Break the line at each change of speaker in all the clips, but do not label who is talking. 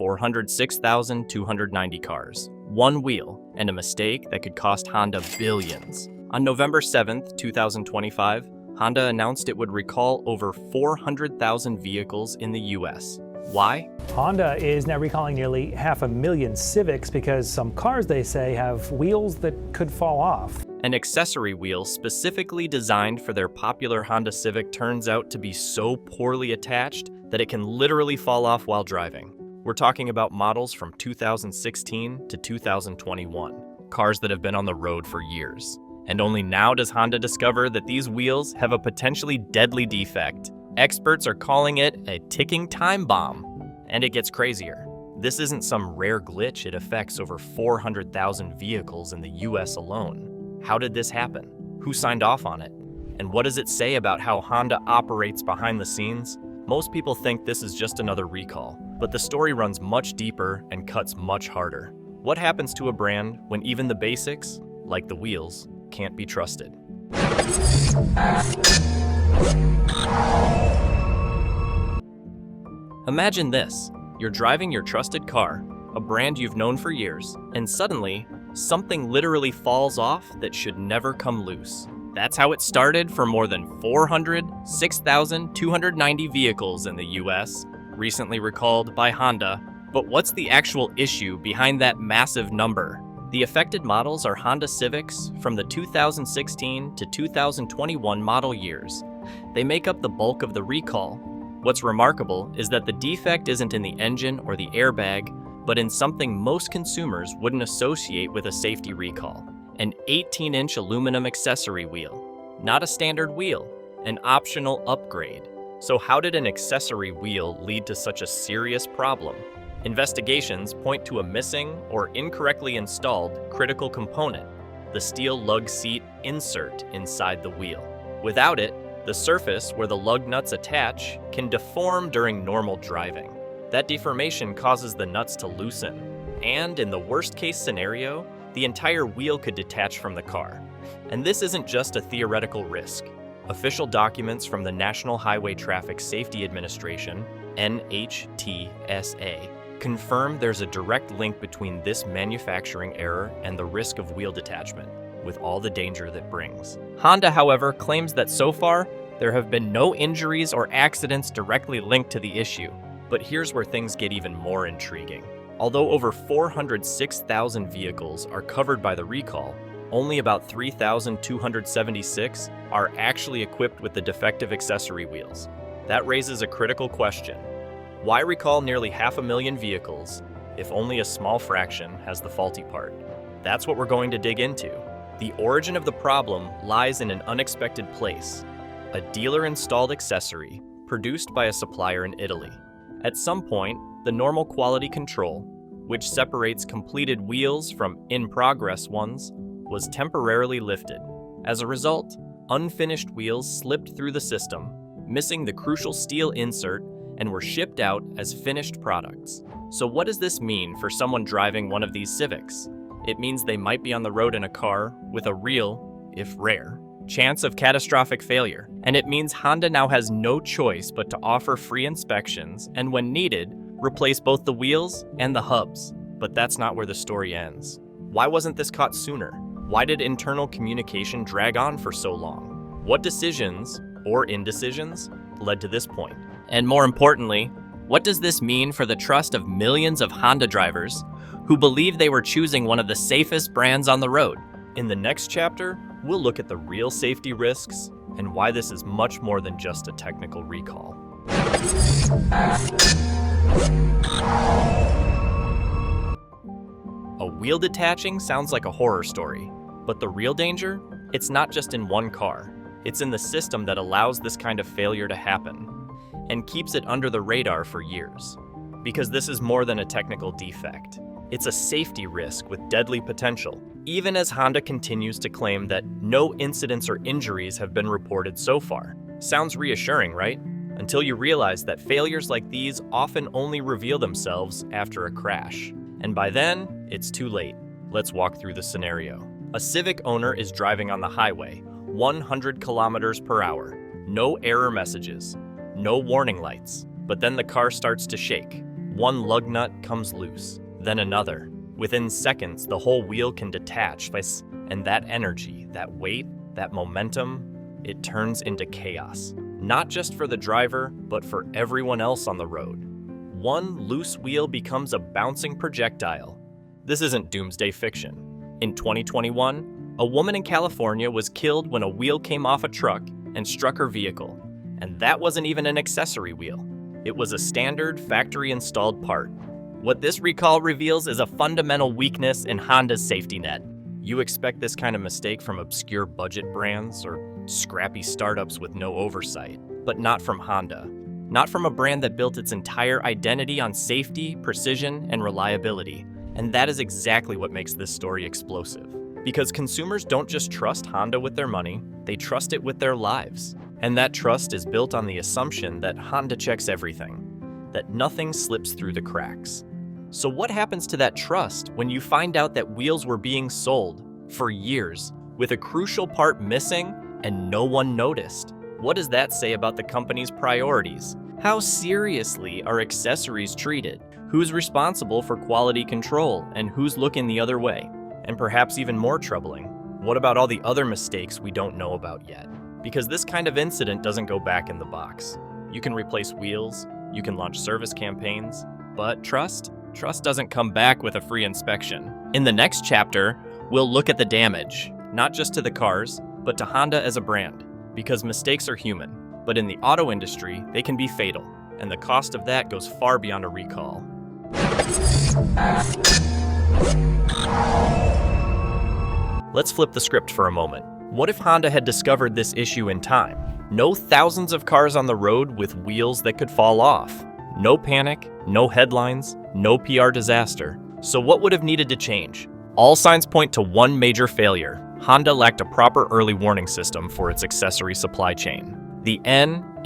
406,290 cars, one wheel, and a mistake that could cost Honda billions. On November 7th, 2025, Honda announced it would recall over 400,000 vehicles in the US. Why?
Honda is now recalling nearly 500,000 Civics because some cars, they say, have wheels that could fall off.
An accessory wheel specifically designed for their popular Honda Civic turns out to be so poorly attached that it can literally fall off while driving. We're talking about models from 2016 to 2021, cars that have been on the road for years. And only now does Honda discover that these wheels have a potentially deadly defect. Experts are calling it a ticking time bomb. And it gets crazier. This isn't some rare glitch, it affects over 400,000 vehicles in the US alone. How did this happen? Who signed off on it? And what does it say about how Honda operates behind the scenes? Most people think this is just another recall, but the story runs much deeper and cuts much harder. What happens to a brand when even the basics, like the wheels, can't be trusted? Imagine this. You're driving your trusted car, a brand you've known for years, and suddenly, something literally falls off that should never come loose. That's how it started for more than 406,290 vehicles in the US, recently recalled by Honda. But what's the actual issue behind that massive number? The affected models are Honda Civics from the 2016 to 2021 model years. They make up the bulk of the recall. What's remarkable is that the defect isn't in the engine or the airbag, but in something most consumers wouldn't associate with a safety recall: an 18-inch aluminum accessory wheel. Not a standard wheel, an optional upgrade. So how did an accessory wheel lead to such a serious problem? Investigations point to a missing or incorrectly installed critical component: the steel lug seat insert inside the wheel. Without it, the surface where the lug nuts attach can deform during normal driving. That deformation causes the nuts to loosen, and in the worst-case scenario, the entire wheel could detach from the car. And this isn't just a theoretical risk. Official documents from the National Highway Traffic Safety Administration, NHTSA, confirm there's a direct link between this manufacturing error and the risk of wheel detachment, with all the danger that brings. Honda, however, claims that so far, there have been no injuries or accidents directly linked to the issue. But here's where things get even more intriguing. Although over 406,000 vehicles are covered by the recall, only about 3,276 are actually equipped with the defective accessory wheels. That raises a critical question. Why recall nearly 500,000 vehicles if only a small fraction has the faulty part? That's what we're going to dig into. The origin of the problem lies in an unexpected place: a dealer-installed accessory produced by a supplier in Italy. At some point, the normal quality control, which separates completed wheels from in-progress ones, was temporarily lifted. As a result, unfinished wheels slipped through the system, missing the crucial steel insert, and were shipped out as finished products. So what does this mean for someone driving one of these Civics? It means they might be on the road in a car with a real, if rare, chance of catastrophic failure. And it means Honda now has no choice but to offer free inspections and, when needed, replace both the wheels and the hubs. But that's not where the story ends. Why wasn't this caught sooner? Why did internal communication drag on for so long? What decisions, or indecisions, led to this point? And more importantly, what does this mean for the trust of millions of Honda drivers who believe they were choosing one of the safest brands on the road? In the next chapter, we'll look at the real safety risks and why this is much more than just a technical recall. A wheel detaching sounds like a horror story, but the real danger? It's not just in one car. It's in the system that allows this kind of failure to happen and keeps it under the radar for years. Because this is more than a technical defect. It's a safety risk with deadly potential, even as Honda continues to claim that no incidents or injuries have been reported so far. Sounds reassuring, right? Until you realize that failures like these often only reveal themselves after a crash. And by then, it's too late. Let's walk through the scenario. A Civic owner is driving on the highway, 100 kilometers per hour. No error messages, no warning lights. But then the car starts to shake. One lug nut comes loose, then another. Within seconds, the whole wheel can detach, and that energy, that weight, that momentum, it turns into chaos. Not just for the driver, but for everyone else on the road. One loose wheel becomes a bouncing projectile. This isn't doomsday fiction. In 2021, a woman in California was killed when a wheel came off a truck and struck her vehicle. And that wasn't even an accessory wheel. It was a standard factory-installed part. What this recall reveals is a fundamental weakness in Honda's safety net. You expect this kind of mistake from obscure budget brands or scrappy startups with no oversight, but not from Honda. Not from a brand that built its entire identity on safety, precision, and reliability. And that is exactly what makes this story explosive. Because consumers don't just trust Honda with their money, they trust it with their lives. And that trust is built on the assumption that Honda checks everything, that nothing slips through the cracks. So what happens to that trust when you find out that wheels were being sold for years with a crucial part missing and no one noticed? What does that say about the company's priorities? How seriously are accessories treated? Who's responsible for quality control and who's looking the other way? And perhaps even more troubling, what about all the other mistakes we don't know about yet? Because this kind of incident doesn't go back in the box. You can replace wheels, you can launch service campaigns, but trust doesn't come back with a free inspection. In the next chapter, we'll look at the damage, not just to the cars, but to Honda as a brand. Because mistakes are human, but in the auto industry, they can be fatal, and the cost of that goes far beyond a recall. Let's flip the script for a moment. What if Honda had discovered this issue in time? No thousands of cars on the road with wheels that could fall off. No panic, no headlines, no PR disaster. So what would have needed to change? All signs point to one major failure. Honda lacked a proper early warning system for its accessory supply chain. The NHTSA,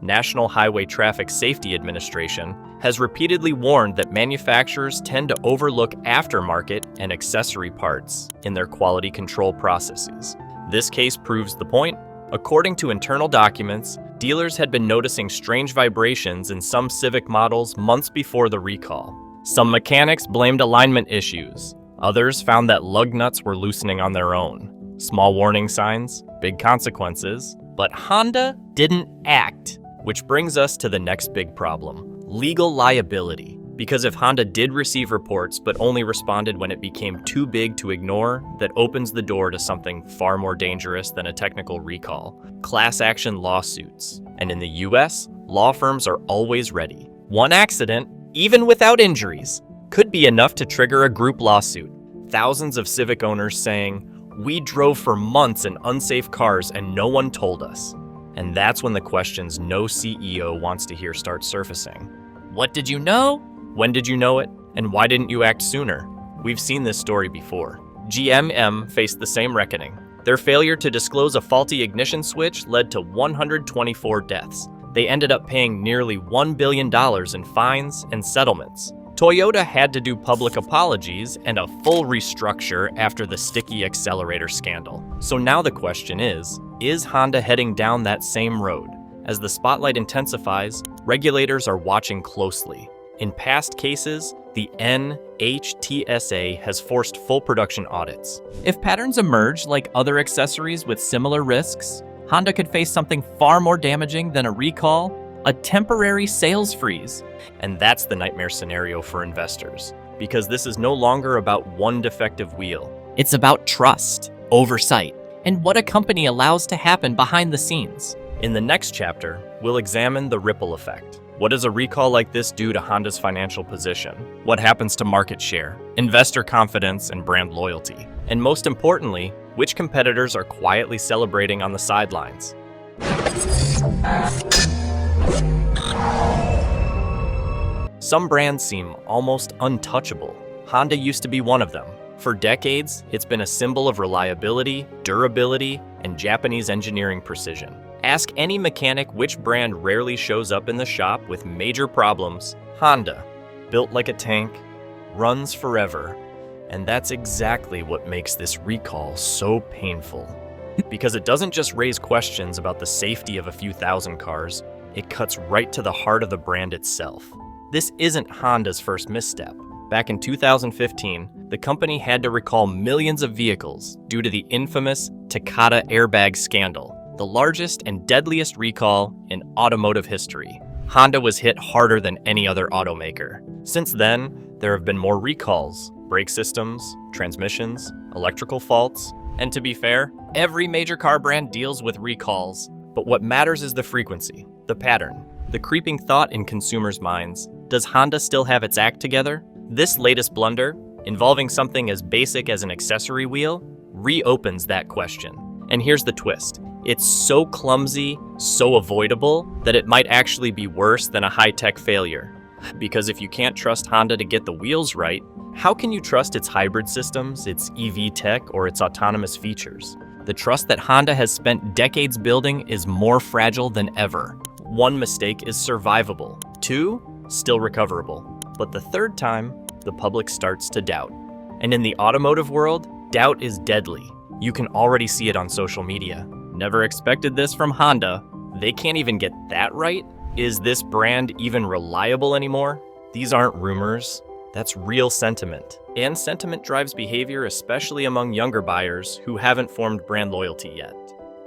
National Highway Traffic Safety Administration, has repeatedly warned that manufacturers tend to overlook aftermarket and accessory parts in their quality control processes. This case proves the point. According to internal documents, dealers had been noticing strange vibrations in some Civic models months before the recall. Some mechanics blamed alignment issues. Others found that lug nuts were loosening on their own. Small warning signs, big consequences, but Honda didn't act. Which brings us to the next big problem, legal liability. Because if Honda did receive reports but only responded when it became too big to ignore, that opens the door to something far more dangerous than a technical recall, class action lawsuits. And in the US, law firms are always ready. One accident, even without injuries, could be enough to trigger a group lawsuit. Thousands of Civic owners saying, "We drove for months in unsafe cars and no one told us." And that's when the questions no CEO wants to hear start surfacing. What did you know? When did you know it? And why didn't you act sooner? We've seen this story before. GMM faced the same reckoning. Their failure to disclose a faulty ignition switch led to 124 deaths. They ended up paying nearly $1 billion in fines and settlements. Toyota had to do public apologies and a full restructure after the sticky accelerator scandal. So now the question is Honda heading down that same road? As the spotlight intensifies, regulators are watching closely. In past cases, the NHTSA has forced full production audits. If patterns emerge like other accessories with similar risks, Honda could face something far more damaging than a recall, a temporary sales freeze. And that's the nightmare scenario for investors, because this is no longer about one defective wheel. It's about trust, oversight, and what a company allows to happen behind the scenes. In the next chapter, we'll examine the ripple effect. What does a recall like this do to Honda's financial position? What happens to market share, investor confidence, and brand loyalty? And most importantly, which competitors are quietly celebrating on the sidelines? Some brands seem almost untouchable. Honda used to be one of them. For decades, it's been a symbol of reliability, durability, and Japanese engineering precision. Ask any mechanic which brand rarely shows up in the shop with major problems. Honda. Built like a tank, runs forever, and that's exactly what makes this recall so painful. Because it doesn't just raise questions about the safety of a few thousand cars, it cuts right to the heart of the brand itself. This isn't Honda's first misstep. Back in 2015, the company had to recall millions of vehicles due to the infamous Takata airbag scandal, the largest and deadliest recall in automotive history. Honda was hit harder than any other automaker. Since then, there have been more recalls, brake systems, transmissions, electrical faults, and to be fair, every major car brand deals with recalls. But what matters is the frequency, the pattern, the creeping thought in consumers' minds. Does Honda still have its act together? This latest blunder, involving something as basic as an accessory wheel, reopens that question. And here's the twist. It's so clumsy, so avoidable, that it might actually be worse than a high-tech failure. Because if you can't trust Honda to get the wheels right, how can you trust its hybrid systems, its EV tech, or its autonomous features? The trust that Honda has spent decades building is more fragile than ever. One mistake is survivable. Two, still recoverable. But the third time, the public starts to doubt. And in the automotive world, doubt is deadly. You can already see it on social media. Never expected this from Honda. They can't even get that right? Is this brand even reliable anymore? These aren't rumors. That's real sentiment. And sentiment drives behavior, especially among younger buyers who haven't formed brand loyalty yet.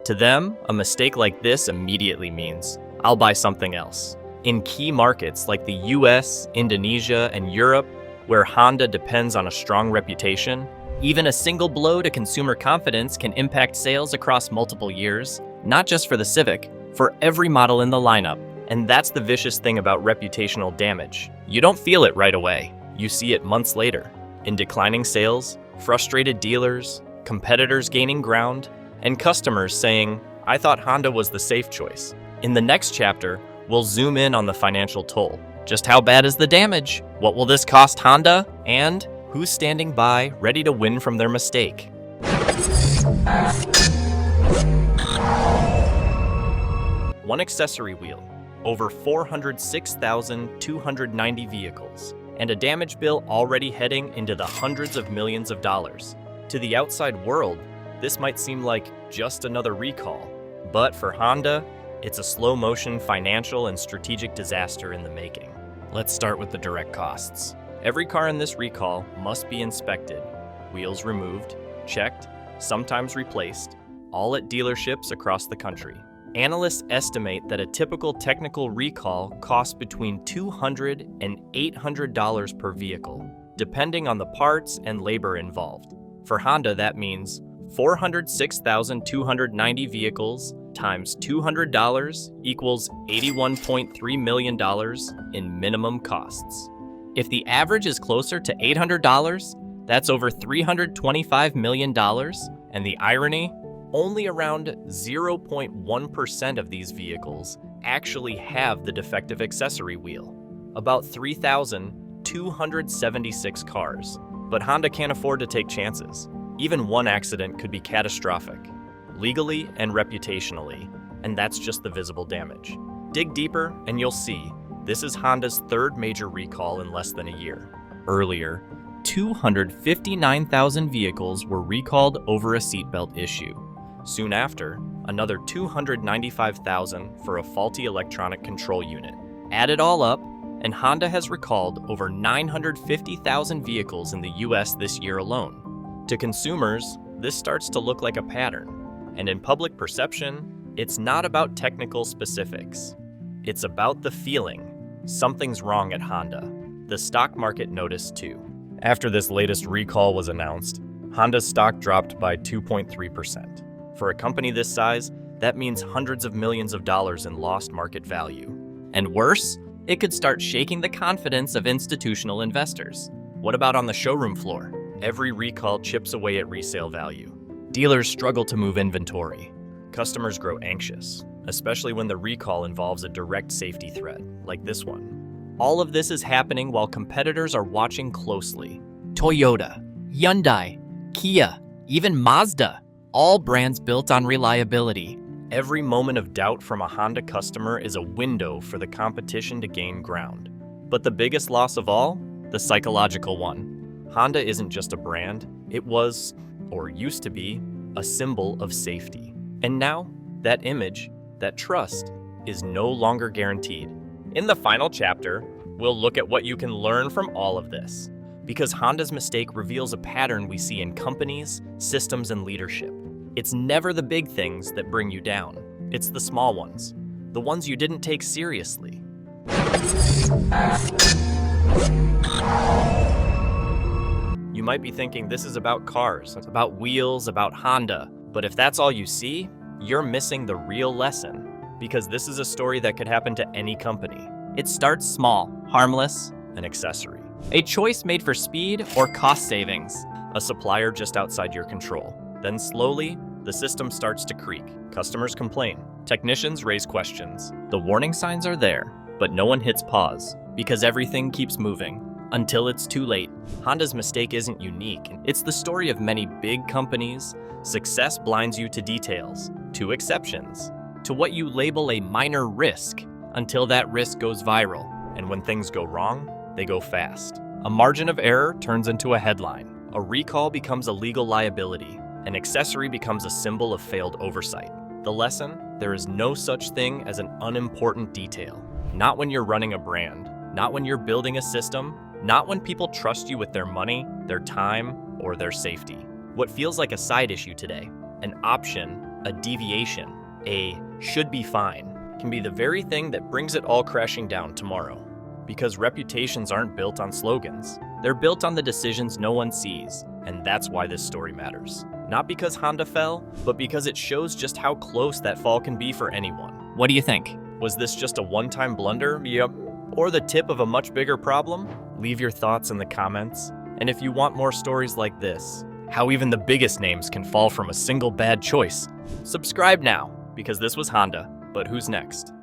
To them, a mistake like this immediately means, I'll buy something else. In key markets like the US, Indonesia, and Europe, where Honda depends on a strong reputation, even a single blow to consumer confidence can impact sales across multiple years, not just for the Civic, for every model in the lineup. And that's the vicious thing about reputational damage. You don't feel it right away. You see it months later, in declining sales, frustrated dealers, competitors gaining ground, and customers saying, I thought Honda was the safe choice. In the next chapter, we'll zoom in on the financial toll. Just how bad is the damage? What will this cost Honda? And who's standing by, ready to win from their mistake? One accessory wheel, over 406,290 vehicles, and a damage bill already heading into the hundreds of millions of dollars. To the outside world, this might seem like just another recall, but for Honda, it's a slow-motion financial and strategic disaster in the making. Let's start with the direct costs. Every car in this recall must be inspected, wheels removed, checked, sometimes replaced, all at dealerships across the country. Analysts estimate that a typical technical recall costs between $200 and $800 per vehicle, depending on the parts and labor involved. For Honda, that means 406,290 vehicles times $200 equals $81.3 million in minimum costs. If the average is closer to $800, that's over $325 million, and the irony? Only around 0.1% of these vehicles actually have the defective accessory wheel. About 3,276 cars. But Honda can't afford to take chances. Even one accident could be catastrophic, legally and reputationally, and that's just the visible damage. Dig deeper and you'll see, this is Honda's third major recall in less than a year. Earlier, 259,000 vehicles were recalled over a seatbelt issue. Soon after, another 295,000 for a faulty electronic control unit. Add it all up, and Honda has recalled over 950,000 vehicles in the US this year alone. To consumers, this starts to look like a pattern, and in public perception, it's not about technical specifics. It's about the feeling. Something's wrong at Honda. The stock market noticed too. After this latest recall was announced, Honda's stock dropped by 2.3%. For a company this size, that means hundreds of millions of dollars in lost market value. And worse, it could start shaking the confidence of institutional investors. What about on the showroom floor? Every recall chips away at resale value. Dealers struggle to move inventory. Customers grow anxious, especially when the recall involves a direct safety threat, like this one. All of this is happening while competitors are watching closely. Toyota, Hyundai, Kia, even Mazda. All brands built on reliability. Every moment of doubt from a Honda customer is a window for the competition to gain ground. But the biggest loss of all? The psychological one. Honda isn't just a brand. It was, or used to be, a symbol of safety. And now, that image, that trust, is no longer guaranteed. In the final chapter, we'll look at what you can learn from all of this, because Honda's mistake reveals a pattern we see in companies, systems, and leadership. It's never the big things that bring you down. It's the small ones, the ones you didn't take seriously. You might be thinking this is about cars, it's about wheels, about Honda, but if that's all you see, you're missing the real lesson, because this is a story that could happen to any company. It starts small, harmless, an accessory. A choice made for speed or cost savings. A supplier just outside your control. Then slowly, the system starts to creak. Customers complain. Technicians raise questions. The warning signs are there, but no one hits pause, because everything keeps moving until it's too late. Honda's mistake isn't unique. It's the story of many big companies. Success blinds you to details, to exceptions, to what you label a minor risk, until that risk goes viral. And when things go wrong, they go fast. A margin of error turns into a headline. A recall becomes a legal liability. An accessory becomes a symbol of failed oversight. The lesson? There is no such thing as an unimportant detail. Not when you're running a brand, not when you're building a system, not when people trust you with their money, their time, or their safety. What feels like a side issue today, an option, a deviation, a should be fine, can be the very thing that brings it all crashing down tomorrow. Because reputations aren't built on slogans. They're built on the decisions no one sees, and that's why this story matters. Not because Honda fell, but because it shows just how close that fall can be for anyone. What do you think? Was this just a one-time blunder? Yep. Or the tip of a much bigger problem? Leave your thoughts in the comments. And if you want more stories like this, how even the biggest names can fall from a single bad choice, subscribe now, because this was Honda, but who's next?